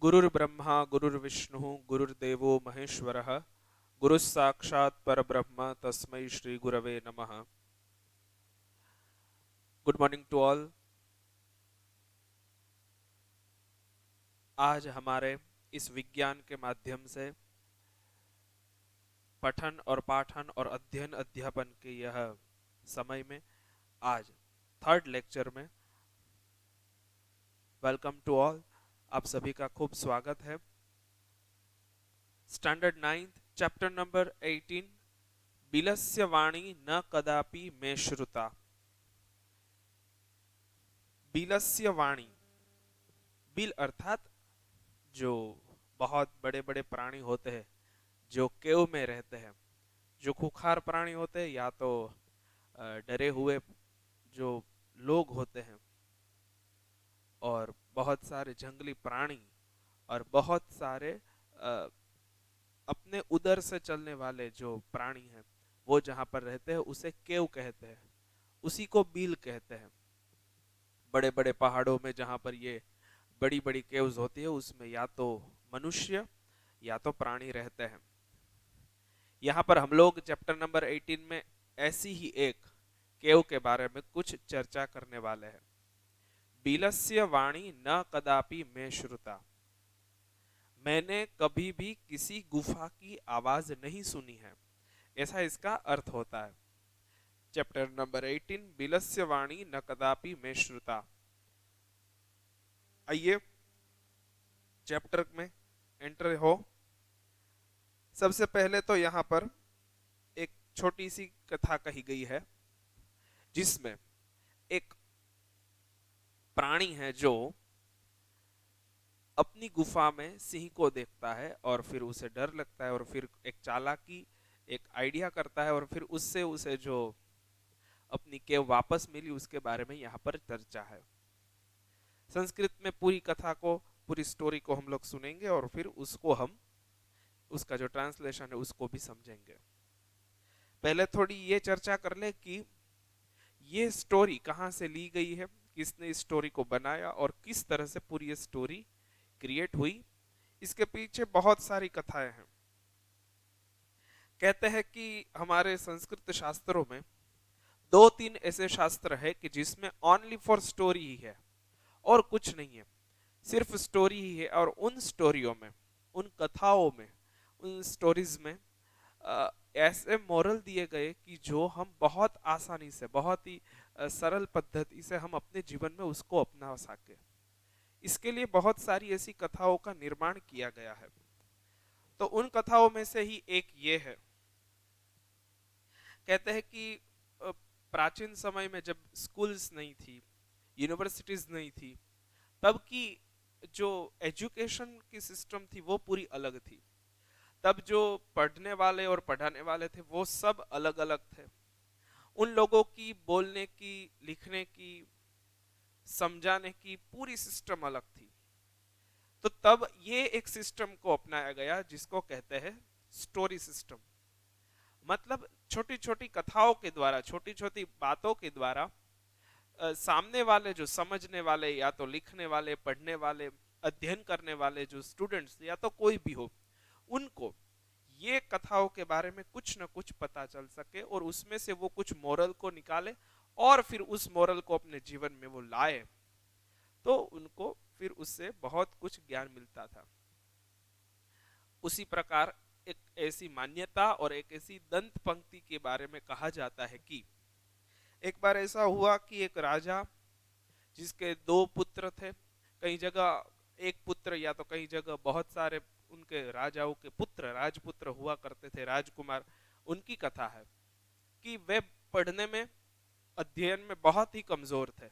गुरुर्ब्रह्मा गुरुर्विष्णु गुरुर्देवो महेश्वरः गुरुस्साक्षात् परब्रह्म तस्मै श्री गुरवे नमः। Good morning to all. आज हमारे इस विज्ञान के माध्यम से पठन और पाठन और अध्ययन अध्यापन के यह समय में आज थर्ड लेक्चर में वेलकम टू ऑल, आप सभी का खूब स्वागत है। स्टैंडर्ड 9th चैप्टर नंबर 18 बिलस्य वाणी न कदापि मे श्रुता। बिलस्य वाणी, बिल अर्थात जो बहुत बड़े बड़े प्राणी होते हैं जो केव में रहते हैं, जो खुखार प्राणी होते हैं या तो डरे हुए जो लोग होते हैं, और बहुत सारे जंगली प्राणी और बहुत सारे अपने उदर से चलने वाले जो प्राणी हैं वो जहां पर रहते हैं उसे केव कहते हैं, उसी को बील कहते हैं। बड़े बड़े पहाड़ों में जहां पर ये बड़ी बड़ी केव्स होती है उसमें या तो मनुष्य या तो प्राणी रहते हैं। यहाँ पर हम लोग चैप्टर नंबर 18 में ऐसी ही एक केव के बारे में कुछ चर्चा करने वाले हैं। बिलस्य वाणी न कदापि में श्रुता, मैंने कभी भी किसी गुफा की आवाज नहीं सुनी है, ऐसा इसका अर्थ होता है। चैप्टर नंबर 18 बिलस्य वाणी न कदापि में श्रुता। आइए चैप्टर में एंटर हो। सबसे पहले तो यहाँ पर एक छोटी सी कथा कही गई है जिसमें एक प्राणी है जो अपनी गुफा में सिंह को देखता है और फिर उसे डर लगता है और फिर एक चालाकी एक आइडिया करता है और फिर उससे उसे जो अपनी केव वापस मिली उसके बारे में यहाँ पर चर्चा है। संस्कृत में पूरी कथा को, पूरी स्टोरी को हम लोग सुनेंगे और फिर उसको हम उसका जो ट्रांसलेशन है उसको भी समझेंगे। पहले थोड़ी ये चर्चा कर ले कि ये स्टोरी कहाँ से ली गई है, किसने इस स्टोरी को बनाया और किस तरह से पूरी ये स्टोरी क्रिएट हुई। इसके पीछे बहुत सारी कथाएं हैं। कहते हैं कि हमारे संस्कृत शास्त्रों में 2-3 ऐसे शास्त्र है कि जिसमें ओनली फॉर स्टोरी ही है और कुछ नहीं है, सिर्फ स्टोरी ही है। और उन स्टोरियों में, उन कथाओं में, उन स्टोरीज में ऐसे मोरल दिए गए कि जो हम बहुत आसानी से, बहुत ही सरल पद्धति से हम अपने जीवन में उसको अपना सके। इसके लिए बहुत सारी ऐसी कथाओं का निर्माण किया गया है। तो उन कथाओं में से ही एक ये है। कहते हैं कि प्राचीन समय में जब स्कूल्स नहीं थी, यूनिवर्सिटीज नहीं थी, तब की जो एजुकेशन की सिस्टम थी वो पूरी अलग थी। तब जो पढ़ने वाले और पढ़ाने वाले थे वो सब अलग अलग थे। उन लोगों की बोलने की, लिखने की, समझाने की पूरी सिस्टम अलग थी। तो तब ये एक सिस्टम को अपनाया गया जिसको कहते हैं स्टोरी सिस्टम। मतलब छोटी छोटी कथाओं के द्वारा, छोटी छोटी बातों के द्वारा सामने वाले जो समझने वाले, या तो लिखने वाले, पढ़ने वाले, अध्ययन करने वाले जो स्टूडेंट्स या तो कोई भी हो, उनको ये कथाओं के बारे में कुछ न कुछ पता चल सके और उसमें से वो कुछ मोरल को निकाले और फिर उस मोरल को अपने जीवन में वो लाए, तो उनको फिर उससे बहुत कुछ ज्ञान मिलता था। उसी प्रकार एक ऐसी मान्यता और एक ऐसी दंत पंक्ति के बारे में कहा जाता है कि एक बार ऐसा हुआ कि एक राजा जिसके 2 पुत्र थे, कई जगह एक पुत्र या तो कई जगह बहुत सारे उनके राजाओं के पुत्र, राजपुत्र हुआ करते थे, राजकुमार। उनकी कथा है कि वे पढ़ने में, अध्ययन में बहुत ही कमजोर थे।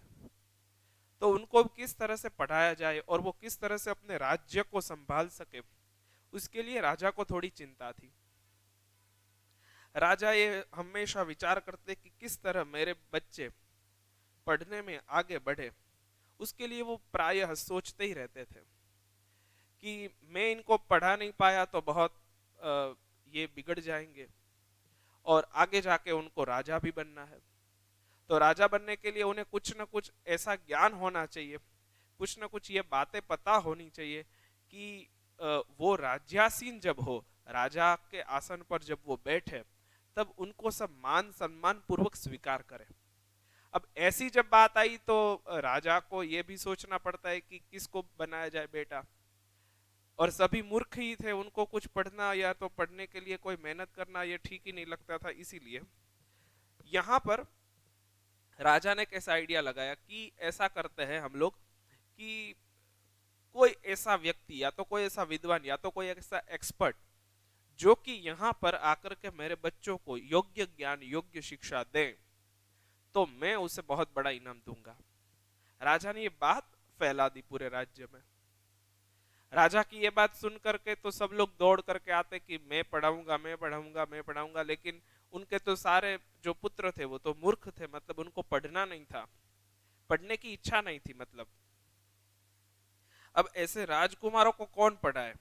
तो उनको किस तरह से पढ़ाया जाए और वो किस तरह से अपने राज्य को संभाल सके, उसके लिए राजा को थोड़ी चिंता थी। राजा ये हमेशा विचार करते कि किस तरह मेरे बच्चे पढ़ने में आगे बढ़े, उसके लिए वो प्रायः सोचते ही रहते थे कि मैं इनको पढ़ा नहीं पाया तो बहुत ये बिगड़ जाएंगे और आगे जाके उनको राजा भी बनना है। तो राजा बनने के लिए उन्हें कुछ न कुछ ऐसा ज्ञान होना चाहिए, कुछ न कुछ ये बातें पता होनी चाहिए कि वो राज्यासीन जब हो, राजा के आसन पर जब वो बैठे, तब उनको सब मान सम्मान पूर्वक स्वीकार करें। अब ऐसी जब बात आई तो राजा को ये भी सोचना पड़ता है कि किसको बनाया जाए बेटा, और सभी मूर्ख ही थे, उनको कुछ पढ़ना या तो पढ़ने के लिए कोई मेहनत करना ये ठीक ही नहीं लगता था। इसीलिए यहाँ पर राजा ने कैसा आइडिया लगाया कि ऐसा करते हैं हम लोग कि कोई ऐसा व्यक्ति या तो कोई ऐसा विद्वान या तो कोई ऐसा एक्सपर्ट जो कि यहाँ पर आकर के मेरे बच्चों को योग्य ज्ञान योग्य शिक्षा दे, तो मैं उसे बहुत बड़ा इनाम दूंगा। राजा ने ये बात फैला दी पूरे राज्य में। राजा की ये बात सुन करके तो सब लोग दौड़ करके आते कि मैं पढ़ाऊंगा मैं पढ़ाऊंगा मैं पढ़ाऊंगा, लेकिन उनके तो सारे जो पुत्र थे वो तो मूर्ख थे, मतलब उनको पढ़ना नहीं था, पढ़ने की इच्छा नहीं थी। मतलब अब ऐसे राजकुमारों को कौन पढ़ाए,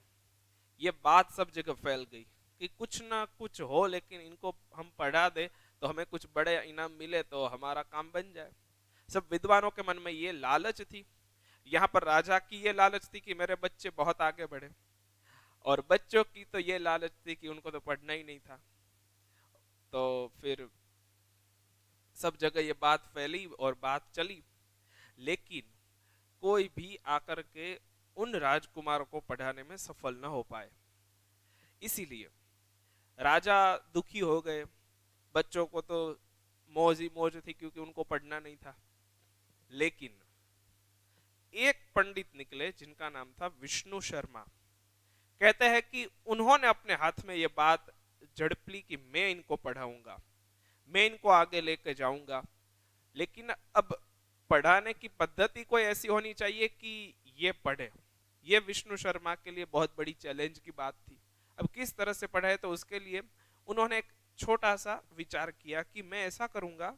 ये बात सब जगह फैल गई कि कुछ ना कुछ हो, लेकिन इनको हम पढ़ा दे तो हमें कुछ बड़े इनाम मिले तो हमारा काम बन जाए। सब विद्वानों के मन में ये लालच थी। यहाँ पर राजा की ये लालच थी कि मेरे बच्चे बहुत आगे बढ़े, और बच्चों की तो ये लालच थी कि उनको तो पढ़ना ही नहीं था। तो फिर सब जगह ये बात फैली और बात चली, लेकिन कोई भी आकर के उन राजकुमारों को पढ़ाने में सफल न हो पाए। इसीलिए राजा दुखी हो गए। बच्चों को तो मौज ही मौज थी क्योंकि उनको पढ़ना नहीं था। लेकिन एक पंडित निकले जिनका नाम था विष्णु शर्मा। कहते हैं कि उन्होंने अपने हाथ में ये बात झड़प ली कि मैं इनको पढ़ाऊंगा, मैं इनको आगे लेके जाऊंगा। लेकिन अब पढ़ाने की पद्धति कोई ऐसी होनी चाहिए कि ये पढ़े। ये विष्णु शर्मा के लिए बहुत बड़ी चैलेंज की बात थी। अब किस तरह से पढ़ाए, तो उसके लिए उन्होंने एक छोटा सा विचार किया कि मैं ऐसा करूंगा,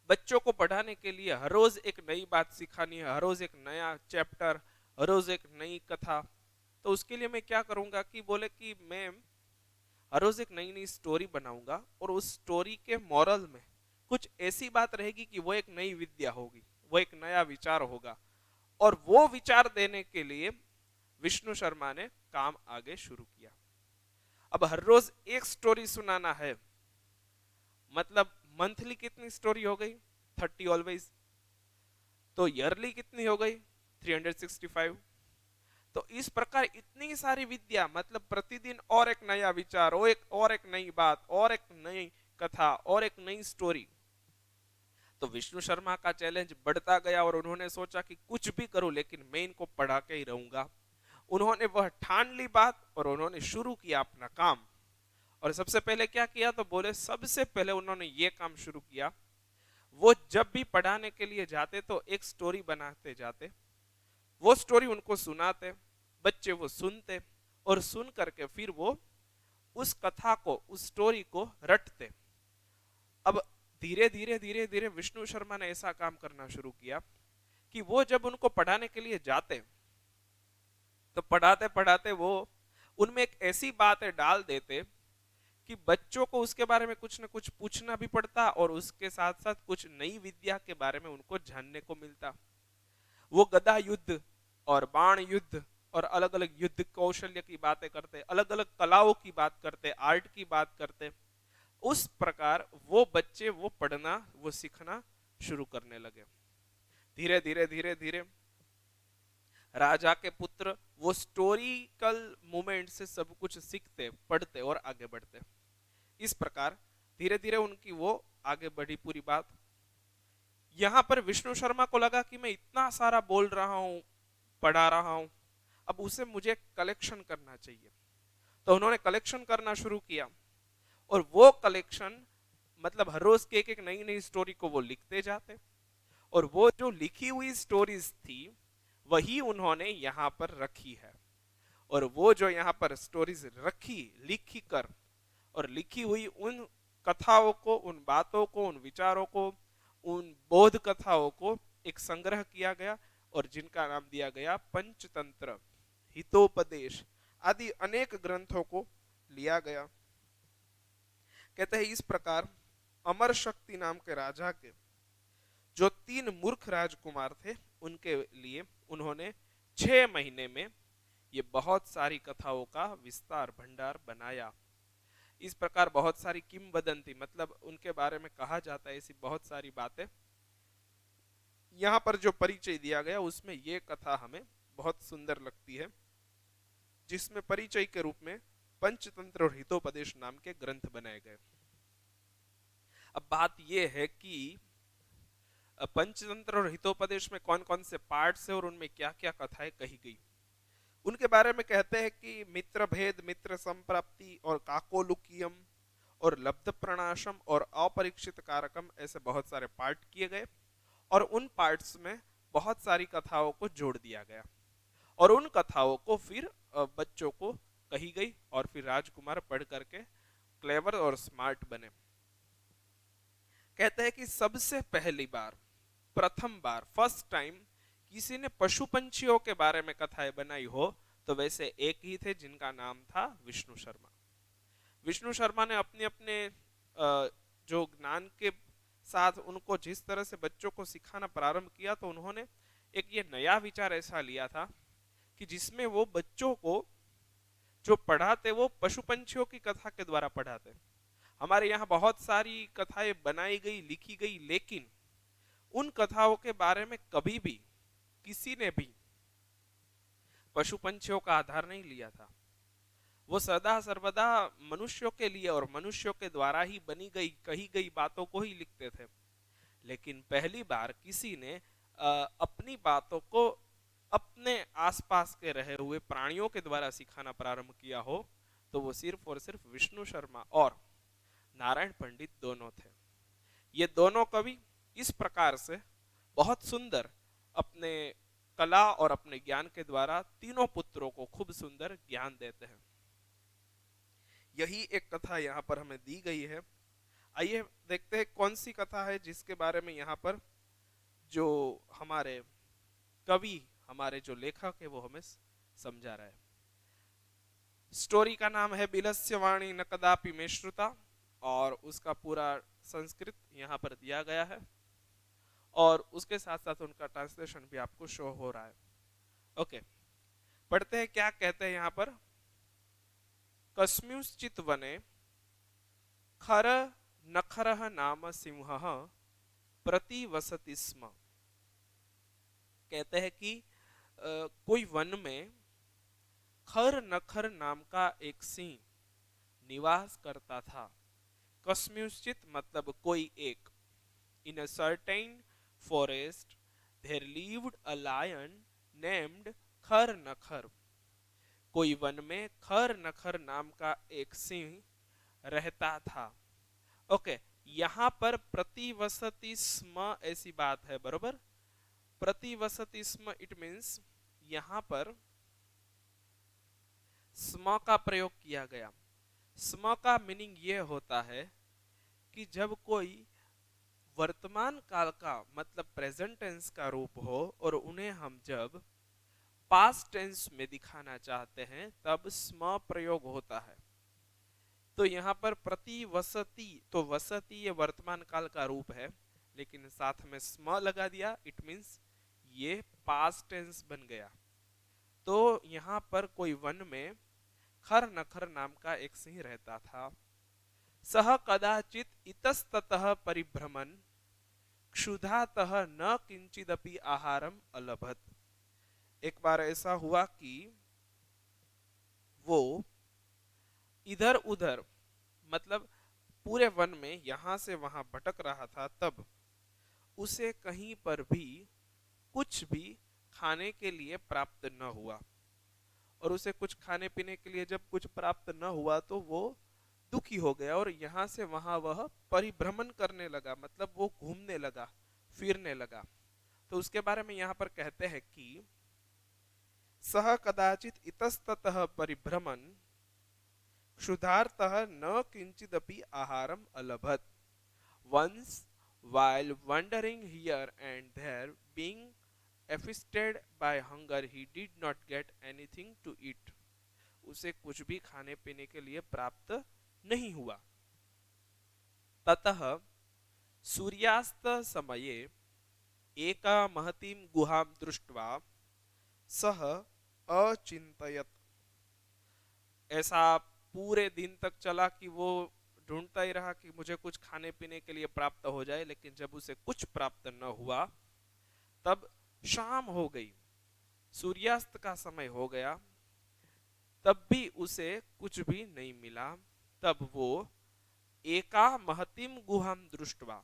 बच्चों को पढ़ाने के लिए हर रोज एक नई बात सिखानी है, हर रोज एक नया चैप्टर, हर रोज एक नई कथा। तो उसके लिए मैं क्या करूंगा कि बोले कि मैं हर रोज एक नई नई स्टोरी बनाऊंगा, और उस स्टोरी के मॉरल में कुछ ऐसी बात रहेगी कि वो एक नई विद्या होगी, वो एक नया विचार होगा। और वो विचार देने के लिए विष्णु शर्मा ने काम आगे शुरू किया। अब हर रोज एक स्टोरी सुनाना है, मतलब मंथली कितनी स्टोरी हो गई, 30 ऑलवेज। तो ईयरली कितनी हो गई, 365। तो इस प्रकार इतनी सारी विद्या, मतलब प्रतिदिन और एक नया विचार, और एक नई बात, और एक नई कथा, और एक नई स्टोरी। तो विष्णु शर्मा का चैलेंज बढ़ता गया और उन्होंने सोचा कि कुछ भी करूं लेकिन मैं इनको पढ़ा के ही रहूंगा। उन्होंने वह ठान ली बात और उन्होंने शुरू किया अपना काम। और सबसे पहले क्या किया, तो बोले सबसे पहले उन्होंने ये काम शुरू किया, वो जब भी पढ़ाने के लिए जाते तो एक स्टोरी बनाते जाते, वो स्टोरी उनको सुनाते, बच्चे वो सुनते, और सुन करके फिर वो उस कथा को, उस स्टोरी को रटते। अब धीरे धीरे धीरे धीरे विष्णु शर्मा ने ऐसा काम करना शुरू किया कि वो जब उनको पढ़ाने के लिए जाते तो पढ़ाते पढ़ाते वो उनमें एक ऐसी बातें डाल देते कि बच्चों को उसके बारे में कुछ ना कुछ पूछना भी पड़ता, और उसके साथ साथ कुछ नई विद्या के बारे में उनको जानने को मिलता। वो गदा युद्ध और बाण युद्ध और अलग अलग युद्ध कौशल्य की बातें करते, अलग अलग कलाओं की बात करते, आर्ट की बात करते। उस प्रकार वो बच्चे वो पढ़ना, वो सीखना शुरू करने लगे। धीरे धीरे धीरे धीरे राजा के पुत्र वो स्टोरिकल मोमेंट से सब कुछ सीखते, पढ़ते और आगे बढ़ते। इस प्रकार धीरे धीरे उनकी वो आगे बढ़ी पूरी बात। यहां पर विष्णु शर्मा को लगा कि मैं इतना सारा बोल रहा हूं, पढ़ा रहा हूं, अब उसे मुझे कलेक्शन करना चाहिए। तो उन्होंने कलेक्शन करना शुरू किया, और वो कलेक्शन मतलब हर रोज की एक एक नई नई स्टोरी को वो लिखते जाते, और वो जो लिखी हुई स्टोरीज थी वही उन्होंने यहाँ पर रखी है। और वो जो यहाँ पर स्टोरीज रखी, लिखी कर और लिखी हुई उन कथाओं को, उन बातों को, उन विचारों को, उन बोध कथाओं को एक संग्रह किया गया, और जिनका नाम दिया गया पंचतंत्र, हितोपदेश आदि अनेक ग्रंथों को लिया गया। कहते हैं इस प्रकार अमर शक्ति नाम के राजा के जो 3 मूर्ख राजकुमार थे, उनके लिए उन्होंने 6 महीने में ये बहुत सारी कथाओं का विस्तार भंडार बनाया। इस प्रकार बहुत सारी किंवदंती, मतलब उनके बारे में कहा जाता है ऐसी बहुत सारी बातें। यहाँ पर जो परिचय दिया गया उसमें ये कथा हमें बहुत सुंदर लगती है, जिसमें परिचय के रूप में पंचतंत्र और हितोपदेश नाम के ग्रंथ बनाए गए। अब बात यह है कि पंचतंत्र और हितोपदेश में कौन कौन से पार्ट्स है और उनमें क्या क्या कथाएं कही गई। उनके बारे में कहते हैं कि मित्र भेद, मित्र संप्राप्ति और काकोलुकियम और लब्ध प्रणाशम और अपरीक्षित कारकम, ऐसे बहुत सारे पार्ट किए गए और उन पार्ट्स में बहुत सारी कथाओं को जोड़ दिया गया और उन कथाओं को फिर बच्चों को कही गई और फिर राजकुमार पढ़ करके क्लेवर और स्मार्ट बने। कहते हैं कि सबसे पहली बार, प्रथम बार, फर्स्ट टाइम किसी ने पशु पंछियों के बारे में कथाएं बनाई हो तो वैसे एक ही थे जिनका नाम था विष्णु शर्मा। विष्णु शर्मा ने अपने अपने जो ज्ञान के साथ उनको जिस तरह से बच्चों को सिखाना प्रारंभ किया, तो उन्होंने एक ये नया विचार ऐसा लिया था कि जिसमें वो बच्चों को जो पढ़ाते वो पशु पंछियों की कथा के द्वारा पढ़ाते। हमारे यहाँ बहुत सारी कथाएं बनाई गई, लिखी गई, लेकिन उन कथाओं के बारे में कभी भी किसी ने भी पशु पंछियों का आधार नहीं लिया था। वो सदा सर्वदा मनुष्यों के लिए और मनुष्यों के द्वारा ही बनी गई, कही गई बातों को ही लिखते थे। लेकिन पहली बार किसी ने अपनी बातों को अपने आसपास के रहे हुए प्राणियों के द्वारा सिखाना प्रारंभ किया हो तो वो सिर्फ और सिर्फ विष्णु शर्मा और नारायण पंडित दोनों थे। ये दोनों कवि इस प्रकार से बहुत सुंदर अपने कला और अपने ज्ञान के द्वारा तीनों पुत्रों को खूब सुंदर ज्ञान देते हैं। यही एक कथा यहाँ पर हमें दी गई है। आइए देखते हैं कौन सी कथा है जिसके बारे में यहाँ पर जो हमारे कवि, हमारे जो लेखक है वो हमें समझा रहा है। स्टोरी का नाम है बिलस्य वाणी न कदापि में श्रुता और उसका पूरा संस्कृत यहाँ पर दिया गया है और उसके साथ साथ उनका ट्रांसलेशन भी आपको शो हो रहा है। ओके, पढ़ते हैं क्या कहते हैं यहाँ पर। कस्मिंश्चित् वने खर नखरः नाम सिंहः प्रतिवसति स्म। कहते हैं कि कोई वन में खर नखर नाम का एक सिंह निवास करता था। कस्मिंश्चित् मतलब कोई एक। In a certain forest there lived a lion named खर नखर। कोई वन में खर नखर नाम का एक सिंह रहता था। ओके, यहाँ पर प्रतिवसति स्म ऐसी बात है, बरोबर। प्रतिवसति स्म इट मीन्स यहाँ पर स्म का प्रयोग किया गया। स्म का मीनिंग ये होता है कि जब कोई वर्तमान काल का मतलब प्रेजेंट टेंस का रूप हो और उन्हें हम जब पास्ट टेंस में दिखाना चाहते हैं तब स्म प्रयोग होता है। तो यहाँ पर प्रतिवसति, तो वसति ये वर्तमान काल का रूप है लेकिन साथ में स्म लगा दिया, इट मीन्स ये पास्ट टेंस बन गया। तो यहाँ पर कोई वन में खर नखर नाम का एक सिंह रहता था। सह कदाचित इतस्ततः परिभ्रमन् क्षुधातः न किंचिदपि आहारम अलभत। एक बार ऐसा हुआ कि वो इधर उधर मतलब पूरे वन में यहां से वहां भटक रहा था, तब उसे कहीं पर भी कुछ भी खाने के लिए प्राप्त न हुआ। और उसे कुछ खाने पीने के लिए जब कुछ प्राप्त न हुआ तो वो दुखी हो गया और यहाँ से वहां वह परिभ्रमण करने लगा, मतलब वो घूमने लगा, फिरने लगा। तो उसके बारे में यहाँ पर कहते हैं कि सह कदाचित इतस्ततः परिभ्रमन् क्षुधार्तः न किंचिदपि आहारम अलभत। Once while wandering here and there, being afflicted by hunger, he did not get anything to eat. उसे कुछ भी खाने पीने के लिए प्राप्त नहीं हुआ। ततः सूर्यास्त समये एका महतीं गुहां दृष्ट्वा सह अचिंतयत। ऐसा पूरे दिन तक चला कि वो ढूंढता ही रहा कि मुझे कुछ खाने पीने के लिए प्राप्त हो जाए, लेकिन जब उसे कुछ प्राप्त न हुआ तब शाम हो गई, सूर्यास्त का समय हो गया, तब भी उसे कुछ भी नहीं मिला। तब वो एका महतिम गुहाम दृष्टवा,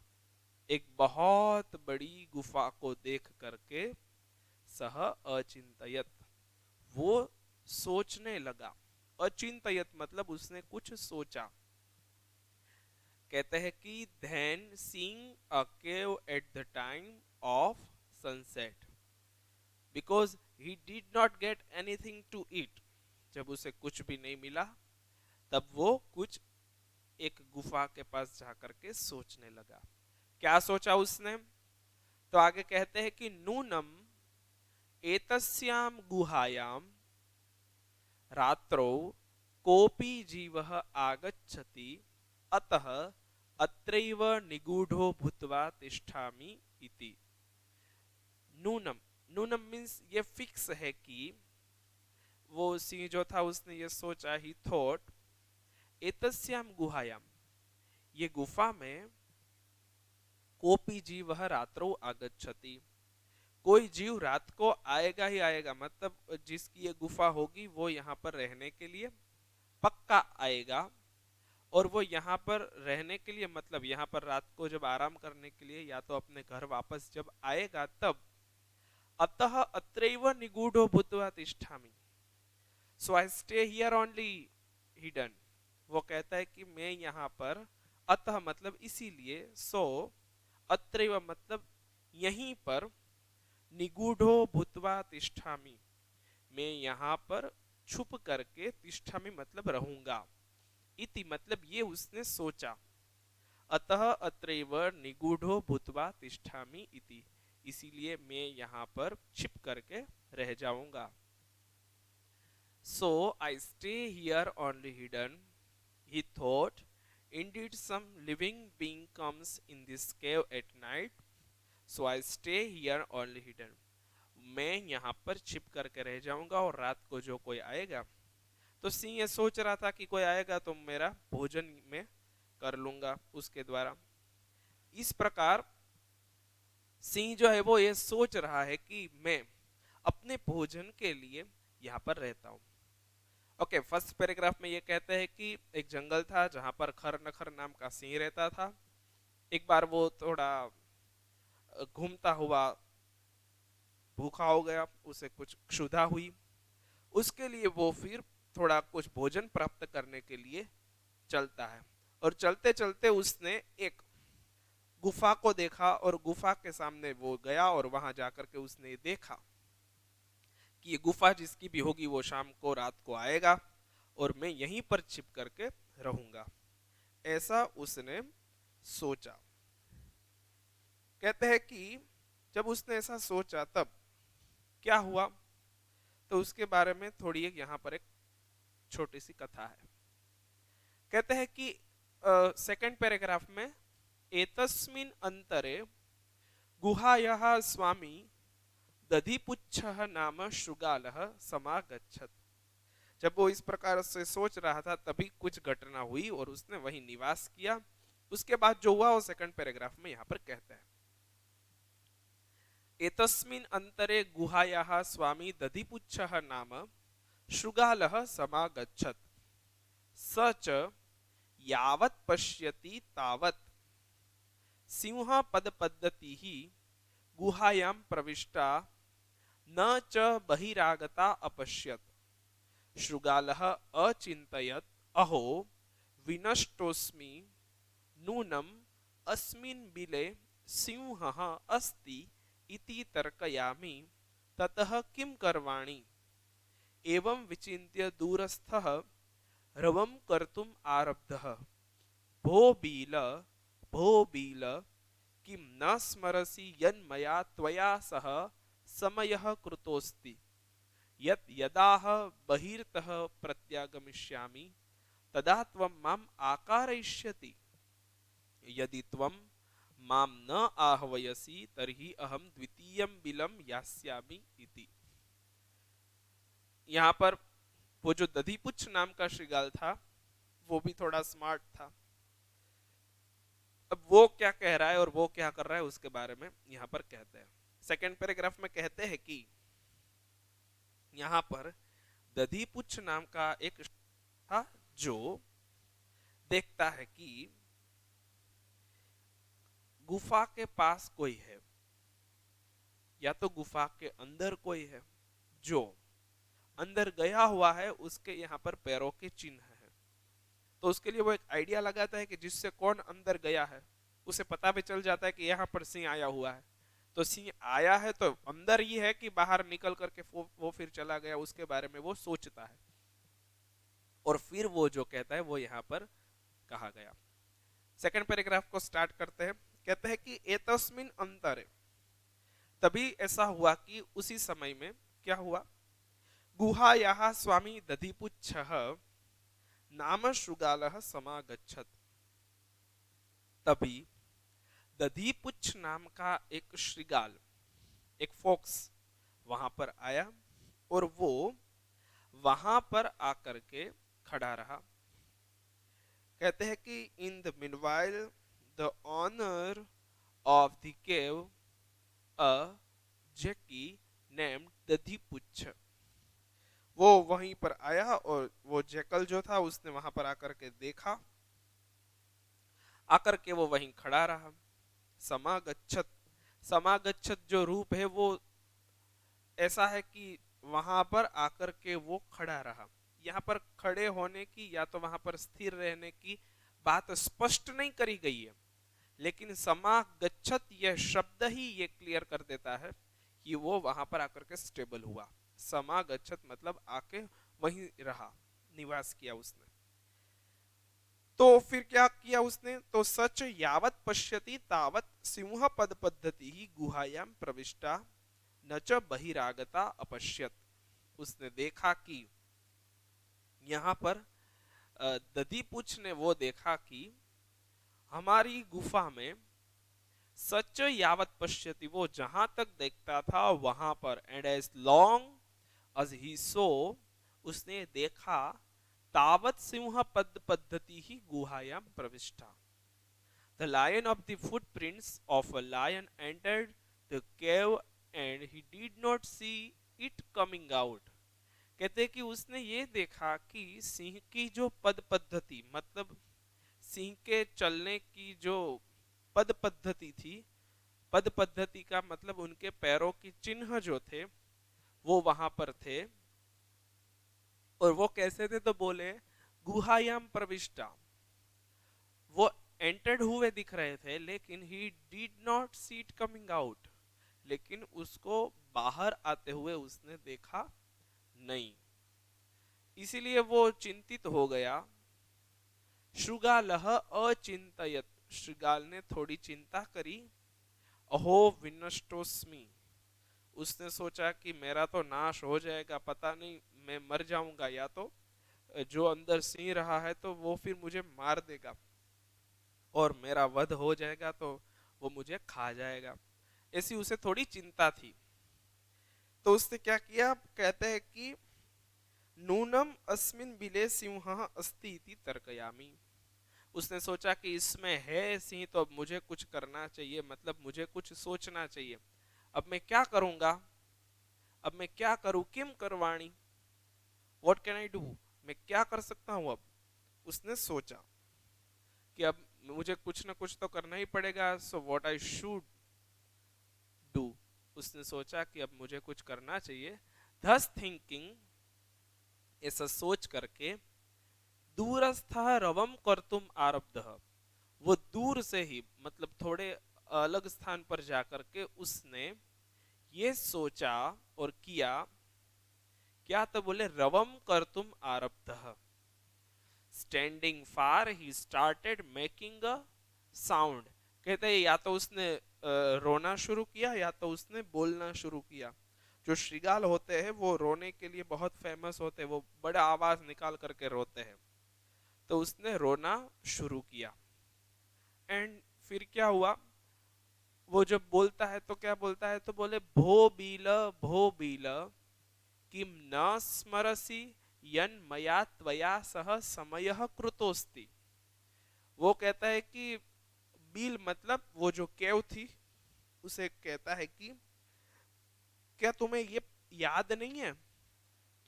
एक बहुत बड़ी गुफा को देख करके सह अचिंतयत, वो सोचने लगा। अचिंतयत मतलब उसने कुछ सोचा। कहते हैं कि then seeing a cave at the time of sunset because he did not get anything to eat, जब उसे कुछ भी नहीं मिला तब वो कुछ एक गुफा के पास जाकर के सोचने लगा। क्या सोचा उसने? तो आगे कहते हैं कि नूनम एतस्याम गुहायाम रात्रौ कोपी जीवः आगच्छति अतः अत्रैव निगूढ़ो भूत्वा तिष्ठामि इति। नूनम, नूनम मीन्स ये फिक्स है कि वो सिंह जो था उसने ये सोचा, ही थॉट, एतस्याम गुहायाम, ये गुफा में, कोपी जीवः रात्रौ आगच्छति, कोई जीव रात को आएगा ही आएगा, मतलब जिसकी ये गुफा होगी वो यहाँ पर रहने के लिए पक्का आएगा। और वो यहाँ पर रहने के लिए मतलब यहाँ पर रात को जब आराम करने के लिए या तो अपने घर वापस जब आएगा तब, अतः अत्रैव निगूढ़ो भूत्वा तिष्ठामि, so I stay here only hidden. वो कहता है कि मैं यहाँ पर, अतः मतलब इसीलिए, सो अत्रैव मतलब यहीं पर, निगूढ़ो भूत्वा तिष्ठामि, मैं यहाँ पर छुप करके, तिष्ठामि मतलब रहूंगा, इति मतलब ये उसने सोचा, अतः अत्रैव निगूढ़ो भूत्वा तिष्ठामि इति, इसीलिए मैं यहाँ पर छिप करके रह जाऊंगा। So I stay here only hidden, he thought, indeed some living being comes in this cave at night, so I stay here only hidden, मैं यहाँ पर छिप करके रह जाऊंगा और रात को जो कोई आएगा, तो सिंह ये सोच रहा था कि कोई आएगा तो मेरा भोजन में कर लूंगा उसके द्वारा। इस प्रकार सिंह जो है वो ये सोच रहा है कि मैं अपने भोजन के लिए यहाँ पर रहता हूँ। ओके, फर्स्ट पैराग्राफ में ये कहते हैं कि एक जंगल था जहां पर खर नखर नाम का सिंह रहता था। एक बार वो थोड़ा घूमता हुआ भूखा हो गया, उसे कुछ क्षुधा हुई, उसके लिए वो फिर थोड़ा कुछ भोजन प्राप्त करने के लिए चलता है। और चलते चलते उसने एक गुफा को देखा और गुफा के सामने वो गया और वहां जाकर के उसने देखा कि ये गुफा जिसकी भी होगी वो शाम को रात को आएगा और मैं यहीं पर छिप करके रहूंगा, ऐसा उसने सोचा। कहते हैं कि जब उसने ऐसा सोचा तब क्या हुआ, तो उसके बारे में थोड़ी एक यहाँ पर एक छोटी सी कथा है। कहते हैं कि सेकंड पैराग्राफ में, एतस्मिन् अंतरे गुहायाः स्वामी दधिपुच्छः नाम शृगालः समागच्छत्। जब वो इस प्रकार से सोच रहा था तभी कुछ घटना हुई और उसने वहीं निवास किया। उसके बाद जो हुआ वो सेकंड पैराग्राफ में यहाँ पर कहते हैं, एतस्मिन् अंतरे गुहायाः स्वामी दधिपुच्छः नाम शृगालः समागच्छत्, स च यावत् पश्यति तावत् सिंह पदपद्धतिः गुहायां प्रविष्टा न च बहिरागता अपश्यत्। शृगालः अचिन्तयत्, अहो विनष्टोऽस्मि, नूनम् अस्मिन् बिले सिंहः अस्ति इति तर्कयामि, ततः किं करवाणि। एवं विचिन्त्य दूरस्थः रवं कर्तुम् आरब्धः। भो बील, भो बील, किं न स्मरसि यन्मया त्वया सह समयः कृतोऽस्ति, यत् यदाह बहिर्तः प्रत्यागमिष्यामि तदा त्वं माम् आकारयिष्यति, यदि त्वं मां न आह्वयसि तर्हि अहं द्वितीयं बिलं यास्यामि इति। यहाँ पर वो जो दधिपुच्छ नाम का श्रृगाल था वो भी थोड़ा स्मार्ट था। अब वो क्या कह रहा है और वो क्या कर रहा है उसके बारे में यहाँ पर कहते हैं। सेकेंड पैराग्राफ में कहते हैं कि यहाँ पर दधिपुच्छ नाम का एक था जो देखता है कि गुफा के पास कोई है या तो गुफा के अंदर कोई है, जो अंदर गया हुआ है उसके यहाँ पर पैरों के चिन्ह है। तो उसके लिए वो एक आइडिया लगाता है कि जिससे कौन अंदर गया है उसे पता भी चल जाता है कि यहाँ पर सिंह आया हुआ है। तो सिंह आया है तो अंदर ही है कि बाहर निकल करके वो फिर चला गया, उसके बारे में वो सोचता है। और फिर वो जो कहता है वो यहाँ पर कहा गया। सेकंड पैराग्राफ को स्टार्ट करते हैं। कहते हैं कि एतस्मिन अंतरे, तभी ऐसा हुआ कि उसी समय में क्या हुआ, गुहायाः स्वामी दधिपुच्छः नाम शृगालः समागच्छत्। तभी दधिपुच्छ नाम का एक श्रृगाल, एक फॉक्स वहां पर आया और वो वहां पर आकर के खड़ा रहा। कहते हैं कि in the meanwhile the owner of the cave a jackal named Dadhipuchchha, वो वहीं पर आया और वो जैकल जो था उसने वहां पर आकर के देखा, आकर के वो वहीं खड़ा रहा। समागच्छत, समागच्छत जो रूप है वो ऐसा है कि वहां पर आकर के वो खड़ा रहा। यहाँ पर खड़े होने की या तो वहां पर स्थिर रहने की बात स्पष्ट नहीं करी गई है, लेकिन समागच्छत यह शब्द ही ये क्लियर कर देता है कि वो वहां पर आकर के स्टेबल हुआ। समागच्छत मतलब आके वहीं रहा, निवास किया उसने। तो फिर क्या किया उसने, तो सच यावत पश्यति तावत सिंह पद पद्धति ही गुहायाम प्रविष्टा न च बहिरागता अपश्यत। उसने देखा कि यहाँ पर दधिपुच्छ ने वो देखा कि हमारी गुफा में सच यावत पश्यति, वो जहां तक देखता था वहां पर, and as long as he saw, उसने देखा, तावत सिंह पद पद्धति ही गुहायाम प्रविष्टा। The lion of the footprints of a lion entered the cave and he did not see it coming out. कहते कि उसने ये देखा कि सिंह की जो पद पद्धति, मतलब सिंह के चलने की जो पद पद्धति थी, पद पद्धति का मतलब उनके पैरों की चिन्ह जो थे वो वहां पर थे। और वो कैसे थे, तो बोले गुहायाम प्रविष्टा, वो एंटर्ड हुए दिख रहे थे, लेकिन he did not see it coming out, लेकिन उसको बाहर आते हुए उसने देखा नहीं। इसीलिए वो चिंतित हो गया। श्रृगालः अचिंतयत, श्रृगाल ने थोड़ी चिंता करी। अहो विनष्टोस्मि, उसने सोचा कि मेरा तो नाश हो जाएगा, पता नहीं मैं मर जाऊंगा, या तो जो अंदर सिंह रहा है तो वो फिर मुझे मार देगा और मेरा वध हो जाएगा तो वो मुझे खा जाएगा। ऐसी उसे थोड़ी चिंता थी। तो उसने क्या किया, कहते हैं कि नूनम अस्मिन बिले सिंह अस्ति इति तर्कयामि। उसने सोचा कि इसमें है सिंह तो अब मुझे कुछ करना चाहिए, मतलब मुझे कुछ सोचना चाहिए। अब मैं क्या करूंगा, अब मैं क्या करूं, किम करवाणी, व्हाट कैन आई डू, मैं क्या कर सकता हूं अब। उसने सोचा कि अब मुझे कुछ ना कुछ तो करना ही पड़ेगा, so what I should do. उसने सोचा कि अब मुझे कुछ करना चाहिए। थस थिंकिंग, ऐसा सोच करके, दूरस्थ रवम कर्तुम आरब्ध, वो दूर से ही मतलब थोड़े अलग स्थान पर जाकर के उसने ये सोचा और किया। क्या, तो बोले रवम कर्तुम आरब्ध, standing far he started making a sound. कहते हैं या तो उसने रोना शुरू किया या तो उसने बोलना शुरू किया। जो श्रृगाल होते हैं वो रोने के लिए बहुत फेमस होते हैं, वो बड़ा आवाज निकाल करके रोते हैं। तो उसने रोना शुरू किया। एंड फिर क्या हुआ, वो जब बोलता है तो क्या बोलता है, तो बोले भो बील किम न स्मरसि यन मया त्वया सह समयः कृतोस्ति। वो कहता है कि बील मतलब वो जो केव थी, उसे कहता है कि क्या तुम्हें ये याद नहीं है,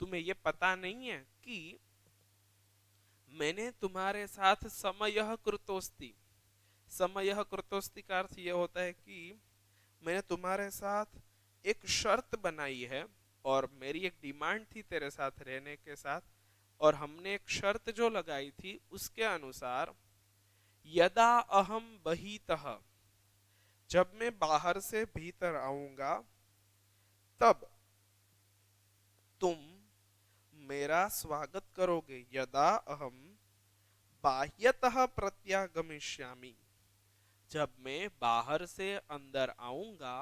तुम्हें ये पता नहीं है कि मैंने तुम्हारे साथ समयः कृतोस्ति। समयः कृतोस्ति का अर्थ ये होता है कि मैंने तुम्हारे साथ एक शर्त बनाई है, और मेरी एक डिमांड थी तेरे साथ रहने के साथ, और हमने एक शर्त जो लगाई थी उसके अनुसार यदा अहम बहितः, जब मैं बाहर से भीतर आऊंगा तब तुम मेरा स्वागत करोगे। यदा अहम बाह्यतः प्रत्यागमिष्यामि, जब मैं बाहर से अंदर आऊंगा,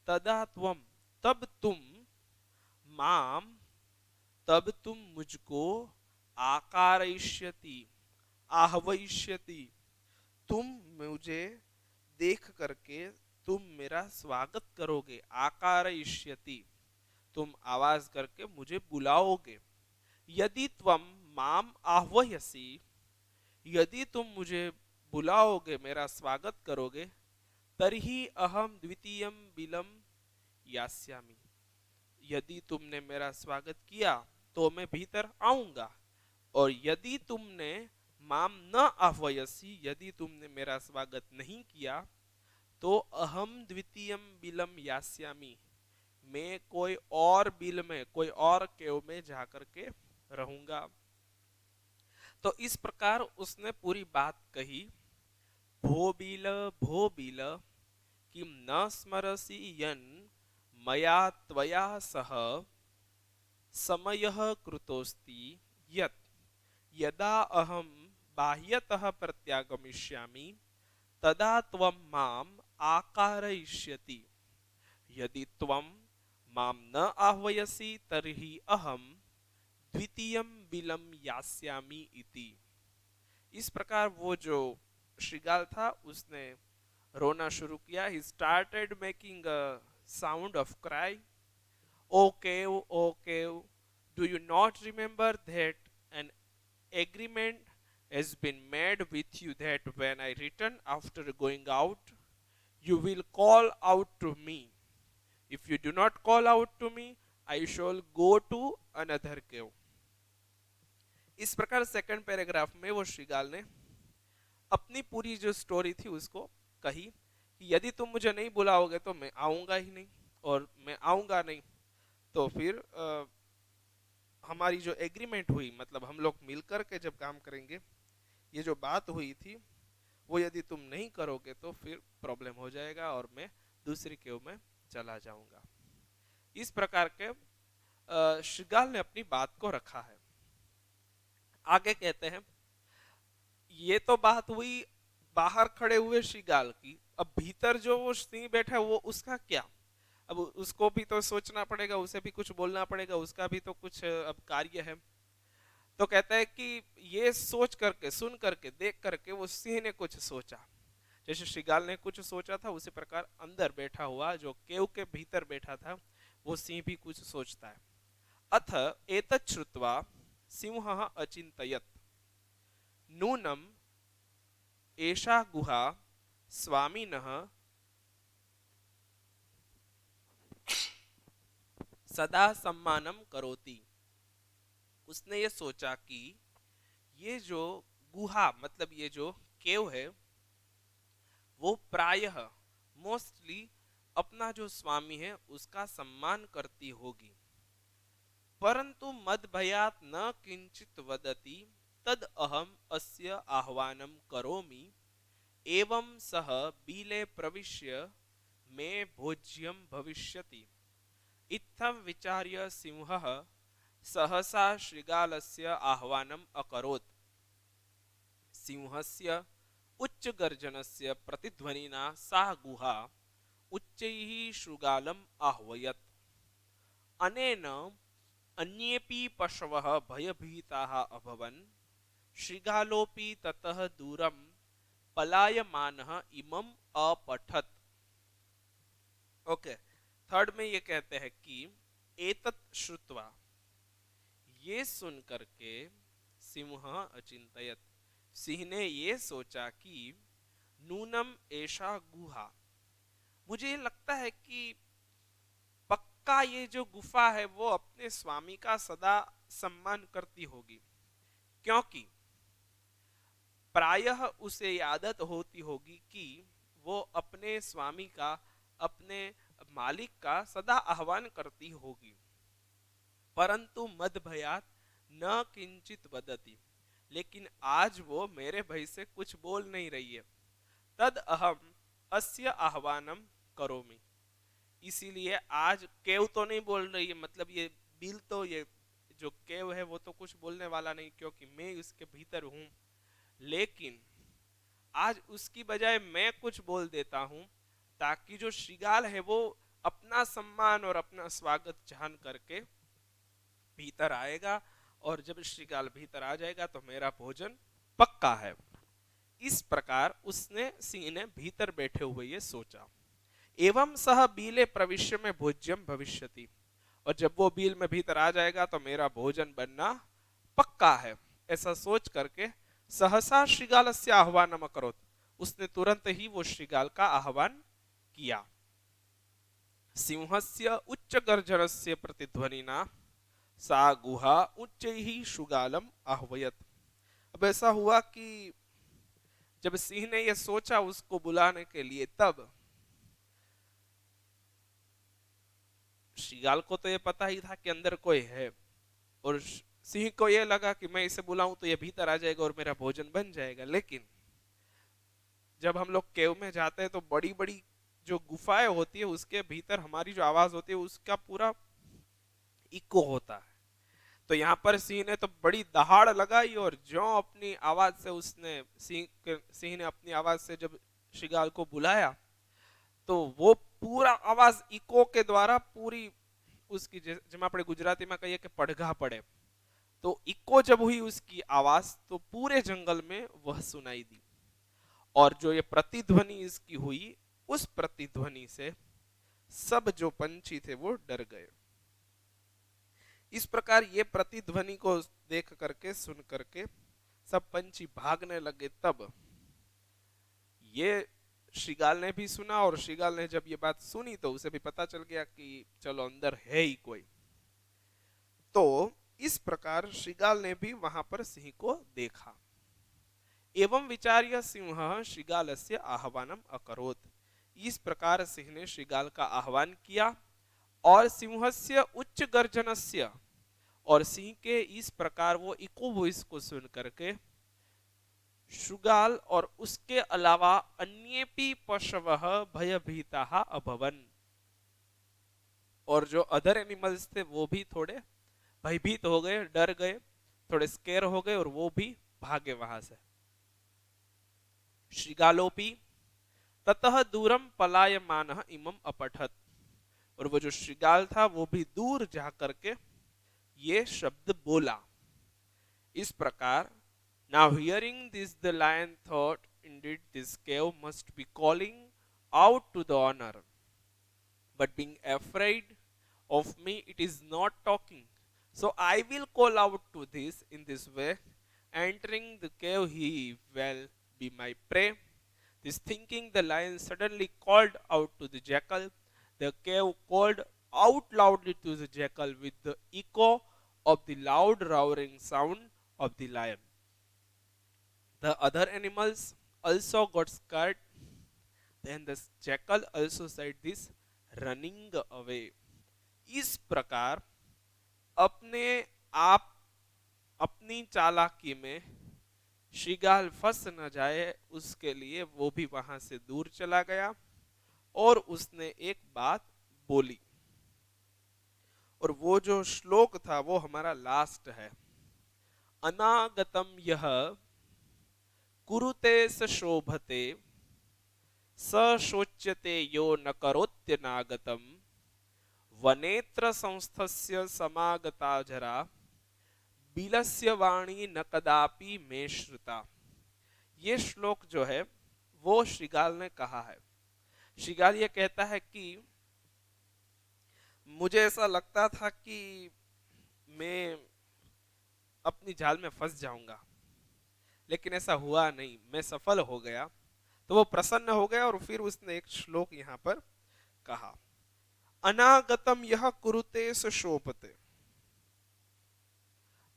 तदा त्वम, तब तुम, माम, तब तुम मुझको, आकारयिष्यति, आह्वयिष्यति, तुम मुझे देख करके तुम मेरा स्वागत करोगे। आकारयिष्यति, तुम आवाज करके मुझे बुलाओगे। यदि त्वम माम आह्वयसि, यदि तुम मुझे बुलाओगे, मेरा स्वागत करोगे, तर्हि अहम द्वितीयम बिलम यास्यामि, यदि तुमने मेरा स्वागत किया तो मैं भीतर आऊंगा, और यदि तुमने माम न आह्वयसि, यदि तुमने मेरा स्वागत नहीं किया, तो अहम द्वितीयम बिलम यास्यामि, मैं कोई और बिल में, कोई और केव में जाकर के रहूंगा। तो इस प्रकार उसने पूरी बात कही। भो बिल किम न स्मरसि यन मया त्वया सह समयः कृतोस्ति, यत् यदा अहम बाह्यतः प्रत्यागमिष्यामि तदा त्वं माम आकारयिष्यति, यदि त्वं माम न आह्वयसि तर्हि अहम द्वितीयम बिलम यास्यामि इति। इस प्रकार वो जो श्रीगाल था उसने रोना शुरू किया। He started making a sound of cry. O cave, do you not remember that an agreement has been made with you that when I return after going out, you will call out to me. If you do not call out to me, I shall go to another cave. इस प्रकार second paragraph में वो श्रीगाल ने अपनी पूरी जो story थी उसको कही कि यदि तुम मुझे नहीं बुलाओगे तो मैं आऊंगा ही नहीं, और मैं आऊंगा नहीं तो फिर हमारी जो एग्रीमेंट हुई, मतलब हम लोग मिलकर के जब काम करेंगे, ये जो बात हुई थी वो यदि तुम नहीं करोगे तो फिर प्रॉब्लम हो जाएगा और मैं दूसरी केव में चला जाऊंगा। इस प्रकार के श्रीगाल ने अपनी बात को रखा है। आगे कहते हैं, ये तो बात हुई बाहर खड़े हुए श्रीगाल की, अब भीतर जो वो सिंह बैठा है वो उसका क्या? अब उसको भी तो सोचना पड़ेगा, उसे भी कुछ बोलना पड़ेगा, उसका भी तो कुछ अब कार्य है। तो कहता है कि ये सोच करके, सुन करके, देख करके वो सिंह ने कुछ सोचा। जैसे श्रीगाल ने कुछ सोचा था उसी प्रकार अंदर बैठा हुआ जो केव के भीतर बैठा था वो सिंह भी कुछ सोचता है। अथ एतत् श्रुत्वा सिंहः अचिन्तयत्, नूनम् एषा गुहा स्वामिनः सदा सम्मानम करोति। उसने ये सोचा कि ये जो गुहा, मतलब ये जो केव है, वो प्रायः, मोस्टली अपना जो स्वामी है उसका सम्मान करती होगी, परंतु मद भयात न किंचित वदति तद अहम अस्य आह्वानं करोमि, एवं सह बीले प्रविश्य मे भोज्यं भविष्यति। इत्थं विचार्य सिंहः सहसा श्रीगालस्य आह्वानम् अकरोत्। सिंहस्य उच्चगर्जनस्य प्रतिध्वनिना सा गुहा उच्चैः शृगालम् आह्वयत्। अनेन अन्येऽपि पशवः भयभीताः अभवन्। श्रीगालोऽपि ततः दूरं पलायमानः इमम् अपठत्। ओके, थर्ड में ये कहते हैं कि एतत् श्रुत्वा, ये सुन करके सिंह अचिंतयत, सिंह ने ये सोचा कि नूनम ऐशा गुहा, मुझे लगता है कि पक्का ये जो गुफा है वो अपने स्वामी का सदा सम्मान करती होगी, क्योंकि प्रायः उसे आदत होती होगी कि वो अपने स्वामी का, अपने मालिक का सदा आह्वान करती होगी। परंतु मद भयात न किंचित वदति, लेकिन आज वो मेरे भय से कुछ बोल नहीं रही है। तद अहम अस्य आह्वानम करोमि, इसीलिए आज केव तो नहीं बोल रही है, मतलब ये बिल तो, ये जो केव है वो तो कुछ बोलने वाला नहीं, क्योंकि मैं उसके भीतर हूं। लेकिन आज उसकी बजाय मैं कुछ बोल देता हूं, ताकि जो श्रीगाल है वो अपना सम्मान और अपना स्वागत जान करके भीतर आएगा, और जब श्रीगाल भीतर आ जाएगा तो मेरा भोजन पक्का है। इस प्रकार उसने, सिंह ने भीतर बैठे हुए ये सोचा। एवं सह बीले प्रविश्य में भोज्यम भविष्यति, और जब वो बील में भीतर आ जाएगा तो मेरा भोजन बनना पक्का है, ऐसा सोच करके सहसा श्रीगालस्य आह्वानम अकरोत्, उसने तुरंत ही वो श्रीगाल का आह्वान किया। सिंहस्य उच्च गर्जनस्य प्रतिध्वनिना सा गुहा उच्चैः शुगालम आह्वयत। अब ऐसा हुआ कि जब सिंह ने यह सोचा उसको बुलाने के लिए, तब श्रीगाल को तो ये पता ही था कि अंदर कोई है, और सिंह को ये लगा कि मैं इसे बुलाऊं तो ये भीतर आ जाएगा और मेरा भोजन बन जाएगा। लेकिन जब हम लोग केव में जाते हैं तो बड़ी बड़ी जो गुफाएं होती है उसके भीतर हमारी जो आवाज होती है उसका पूरा इको होता है। तो यहाँ पर सिंह ने तो बड़ी दहाड़ लगाई, और जो अपनी आवाज से उसने, सिंह ने अपनी आवाज से जब श्रीगाल को बुलाया तो वो पूरा आवाज इको के द्वारा पूरी उसकी, जब अपने गुजराती में कहिए कि पड़घा पड़े, तो इको जब हुई उसकी आवाज तो पूरे जंगल में वह सुनाई दी, और जो ये प्रतिध्वनि इसकी हुई, उस प्रतिध्वनि से सब जो पंछी थे वो डर गए। इस प्रकार ये प्रतिध्वनि को देख करके, सुन करके सब पंछी भागने लगे। तब ये श्रीगाल ने भी सुना, और श्रीगाल ने जब ये बात सुनी तो उसे भी पता चल गया कि चलो अंदर है ही कोई। तो इस प्रकार श्रीगाल ने भी वहां पर सिंह को देखा। एवं विचार्य सिंह श्रीगालस्य आह्वानम अकरोत्, इस प्रकार सिंह ने श्रीगाल का आह्वान किया, और सिंहस्य उच्च गर्जनस्य, और सिंह के इस प्रकार वो इको वॉइस को सुन करके श्रीगाल और उसके अलावा अन्येपि पशवः भयभीताः अभवन्, और जो अदर एनिमल्स थे वो भी थोड़े भयभीत हो गए, डर गए, थोड़े स्केर हो गए, और वो भी भागे वहां से। श्रीगालोपि ततः दूरम पलायमानः इमं अपठत्, और वो जो श्रीगाल था वो भी दूर जा करके ये शब्द बोला। इस प्रकार, now hearing this the lion thought, indeed this cave must be calling out to the honor, but being afraid of me it is not talking, so I will call out to this in this way, entering the cave he will be my prey. This thinking, the lion suddenly called out to the jackal. The cave called out loudly to the jackal with the echo of the loud roaring sound of the lion. The other animals also got scared. Then the jackal also said this, running away. इस प्रकार अपने आप, अपनी चालाकी में श्रीगाल फंस न जाए उसके लिए वो भी वहां से दूर चला गया, और उसने एक बात बोली। और वो जो श्लोक था वो हमारा लास्ट है। अनागतम यह कुरुते स शोभते, स शोच्यते यो न करोत्यनागतम, वनेत्र संस्थस्य समागता जरा, बिलस्य वाणी न कदापि में श्रुता। ये श्लोक जो है वो श्रीगाल ने कहा है। श्रीगाल ये कहता है कि मुझे ऐसा लगता था कि मैं अपनी जाल में फंस जाऊंगा, लेकिन ऐसा हुआ नहीं, मैं सफल हो गया। तो वो प्रसन्न हो गया और फिर उसने एक श्लोक यहाँ पर कहा, अनागतम यह कुरुते स शोभते।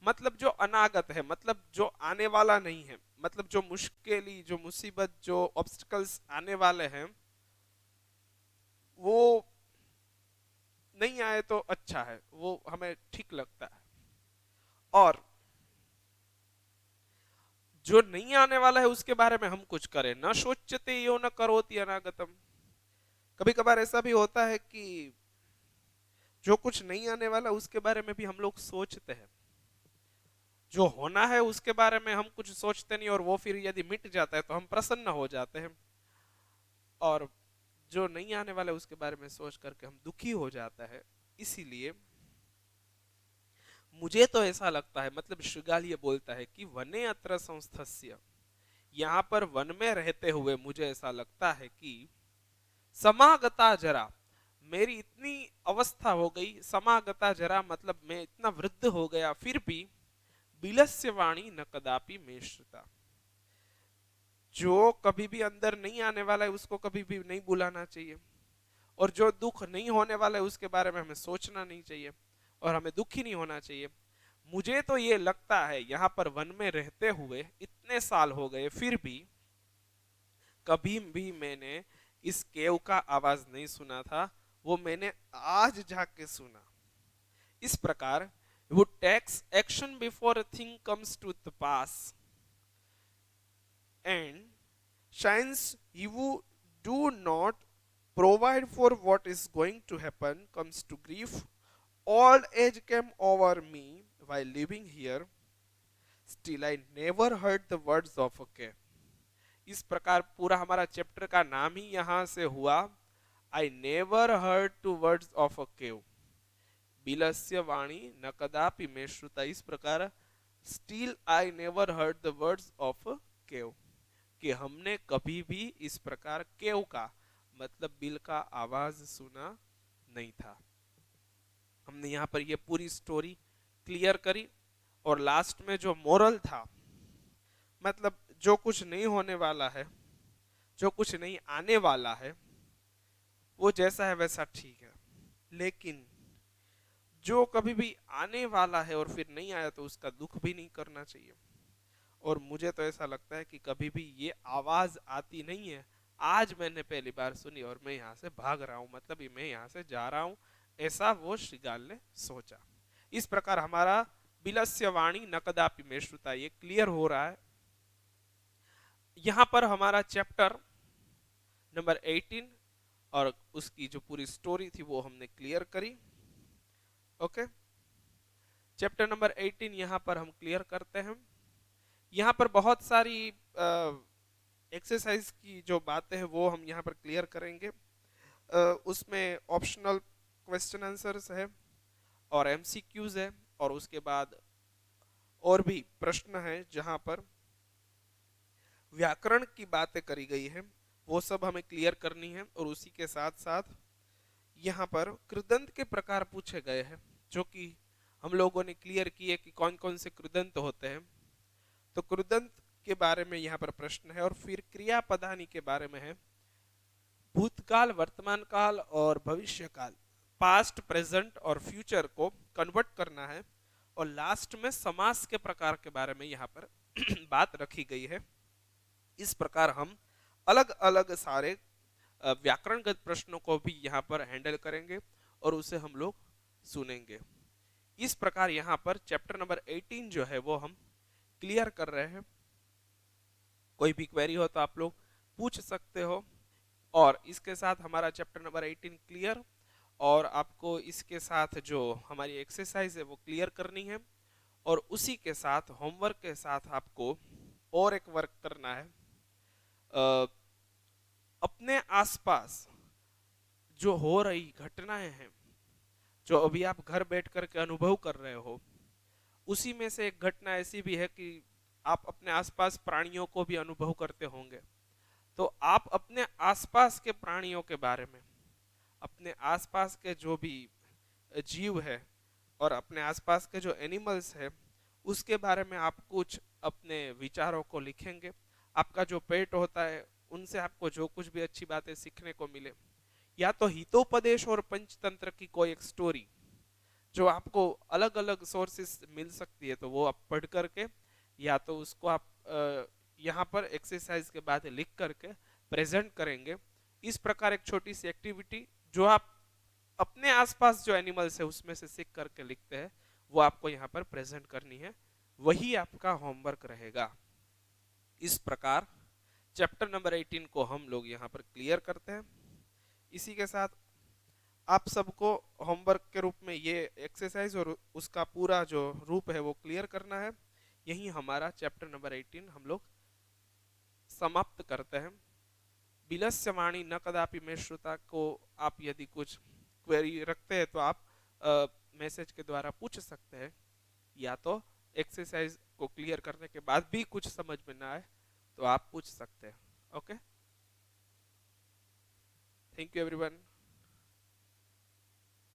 मतलब जो अनागत है, मतलब जो आने वाला नहीं है, मतलब जो मुश्किल, जो मुसीबत, जो ऑब्स्टिकल्स आने वाले हैं, वो नहीं आए तो अच्छा है, वो हमें ठीक लगता है। और जो नहीं आने वाला है उसके बारे में हम कुछ करें, न सोचते यो न करोति अनागतम। कभी कभार ऐसा भी होता है कि जो कुछ नहीं आने वाला उसके बारे में भी हम लोग सोचते हैं, जो होना है उसके बारे में हम कुछ सोचते नहीं, और वो फिर यदि मिट जाता है तो हम प्रसन्न हो जाते हैं, और जो नहीं आने वाला है उसके बारे में सोच करके हम दुखी हो जाता है। इसीलिए मुझे तो ऐसा लगता है, मतलब श्रीगाल ये बोलता है कि वने अत्र संस्थस्य, यहाँ पर वन में रहते हुए मुझे ऐसा लगता है कि समागता जरा, मेरी इतनी अवस्था हो गई, समागता जरा मतलब मैं इतना वृद्ध हो गया, फिर भी बिलस्य वाणी न कदापि में श्रुता, जो कभी भी अंदर नहीं आने वाला है उसको कभी भी नहीं बुलाना चाहिए, और जो दुख नहीं होने वाला है उसके बारे में हमें सोचना नहीं चाहिए, और हमें दुखी नहीं होना चाहिए। मुझे तो ये लगता है यहाँ पर वन में रहते हुए इतने साल हो गए, फिर भी कभी भी मैंने इस केव का आवाज नहीं सुना था, वो मैंने आज जाके सुना। इस प्रकार who takes action before a thing comes to the pass and shines he who do not provide for what is going to happen comes to grief. Old age came over me while living here, still I never heard the words of a king. इस प्रकार पूरा हमारा chapter का नाम ही यहां से हुआ, I never heard to words of a cave, बिलस्य वाणी न कदापि में श्रुता। इस प्रकार still I never heard the words of cave, कि हमने कभी भी इस प्रकार केव का मतलब बिल का आवाज सुना नहीं था। हमने यहाँ पर ये पूरी स्टोरी क्लियर करी, और लास्ट में जो मोरल था, मतलब जो कुछ नहीं होने वाला है, जो कुछ नहीं आने वाला है, वो जैसा है वैसा ठीक है, लेकिन जो कभी भी आने वाला है और फिर नहीं आया तो उसका दुख भी नहीं करना चाहिए। और मुझे तो ऐसा लगता है कि कभी भी ये आवाज आती नहीं है, आज मैंने पहली बार सुनी और मैं यहाँ से भाग रहा हूँ, मतलब मैं यहाँ से जा रहा हूँ, ऐसा वो श्रीगाल ने सोचा। इस प्रकार हमारा बिलस्य वाणी न कदापि में श्रुता ये क्लियर हो रहा है। यहाँ पर हमारा चैप्टर नंबर 18 और उसकी जो पूरी स्टोरी थी वो हमने क्लियर करी। ओके, चैप्टर नंबर 18 यहाँ पर हम क्लियर करते हैं। यहाँ पर बहुत सारी एक्सरसाइज की जो बातें हैं वो हम यहाँ पर क्लियर करेंगे। उसमें ऑप्शनल क्वेश्चन आंसर्स है और एमसीक्यूज है, और उसके बाद और भी प्रश्न है जहां पर व्याकरण की बातें करी गई है, वो सब हमें क्लियर करनी है। और उसी के साथ साथ यहाँ पर कृदंत के प्रकार पूछे गए हैं, जो कि हम लोगों ने क्लियर किए कि कौन कौन से कृदंत होते हैं। तो कृदंत के बारे में यहाँ पर प्रश्न है, और फिर क्रियापदानी के बारे में है, भूतकाल, वर्तमान काल और भविष्य काल, पास्ट, प्रेजेंट और फ्यूचर को कन्वर्ट करना है। और लास्ट में समास के प्रकार के बारे में यहाँ पर बात रखी गई है। इस प्रकार हम अलग अलग सारे व्याकरणगत प्रश्नों को भी यहाँ पर हैंडल करेंगे और उसे हम लोग सुनेंगे। इस प्रकार यहाँ पर चैप्टर नंबर 18 जो है वो हम क्लियर कर रहे हैं। कोई भी क्वेरी हो तो आप लोग पूछ सकते हो। और इसके साथ हमारा चैप्टर नंबर 18 क्लियर, और आपको इसके साथ जो हमारी एक्सरसाइज है वो क्लियर करनी है, और उसी के साथ होमवर्क के साथ आपको और एक वर्क करना है। अपने आसपास जो हो रही घटनाएं हैं, जो अभी आप घर बैठ करके अनुभव कर रहे हो, उसी में से एक घटना ऐसी भी है कि आप अपने आसपास प्राणियों को भी अनुभव करते होंगे। तो आप अपने आसपास के प्राणियों के बारे में, अपने आसपास के जो भी जीव है और अपने आसपास के जो एनिमल्स है उसके बारे में आप कुछ अपने विचारों को लिखेंगे। आपका जो पेट होता है उनसे आपको जो कुछ भी अच्छी बातें सीखने को मिले, या तो हितोपदेश और पंचतंत्र की कोई एक स्टोरी जो आपको अलग अलग सोर्सेस मिल सकती है, तो वो आप पढ़ करके या तो उसको आप यहाँ पर एक्सरसाइज के बाद लिख करके प्रेजेंट करेंगे। इस प्रकार एक छोटी सी एक्टिविटी जो आप अपने आसपास जो एनिमल्स है उसमें से सीख करके लिखते हैं, वो आपको यहाँ पर प्रेजेंट करनी है, वही आपका होमवर्क रहेगा। इस प्रकार चैप्टर नंबर 18 को हम लोग यहाँ पर क्लियर करते हैं। इसी के साथ आप सबको होमवर्क के रूप में ये एक्सरसाइज और उसका पूरा जो रूप है वो क्लियर करना है। यही हमारा चैप्टर नंबर 18 हम लोग समाप्त करते हैं। बिलस्य वाणी न कदापि में श्रोता को आप यदि कुछ क्वेरी रखते हैं तो आप मैसेज के द्वारा पूछ सकते हैं, या तो एक्सरसाइज को क्लियर करने के बाद भी कुछ समझ में ना आए तो आप पूछ सकते हैं। Okay, thank you everyone.